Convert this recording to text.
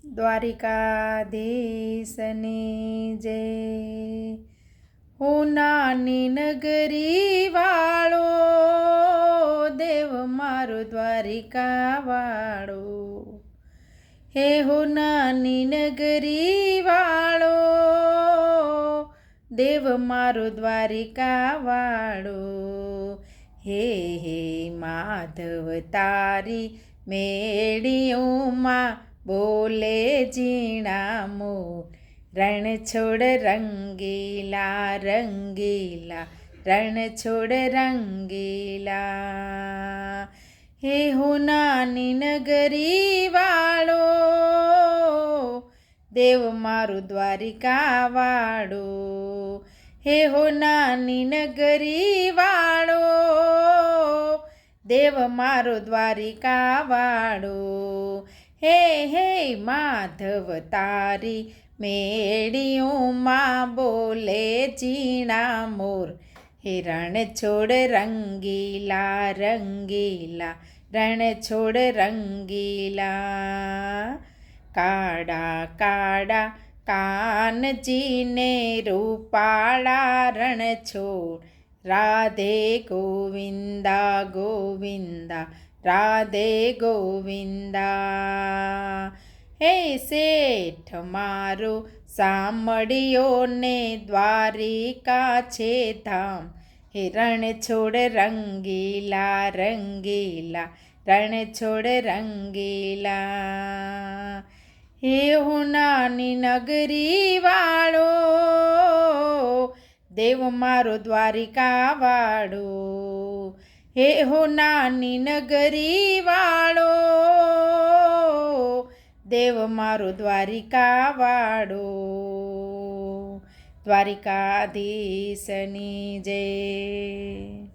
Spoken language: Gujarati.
દ્વારિકાધીશની જય। હું નાની નગરી વાળો, દેવ મારો દ્વારિકા વાળો। હે હું નાની નગરી વાળો, દેવ મારો દ્વારિકા વાળો। હે હે માધવ તારી મેળીઓમાં બોલે ઝીણા મોર, રણછોડ રંગીલા રંગીલા, રણછોડ રંગીલા। હે હું નાની નગરી વાળો, દેવ મારું દ્વારિકા વાળો। હે હો નાની નગરી વાળો, દેવ મારો દ્વારિકા વાળો। હે હે માધવ તારી મેળીઓમાં બોલે ઝીણા મોર, હે રણછોડ રંગીલા રંગીલા, રણછોડ રંગીલા। કાળા કાળા કાનજીને રૂપાળા રણછોડ, રાધે ગોવિંદા ગોવિંદા, રાધે ગોવિંદા। હે શેઠ મારો સાંભળ્યો ને દ્વારિકા છે ધામ, હે રણછોડ રંગીલા રંગીલા, રણછોડ રંગીલા। હે હું નાની નગરી વાળો, દેવ મારો દ્વારિકા વાળો। હે હો નાની નગરી વાળો, દેવ મારો દ્વારિકા વાળો। દ્વારિકાધીશની જય।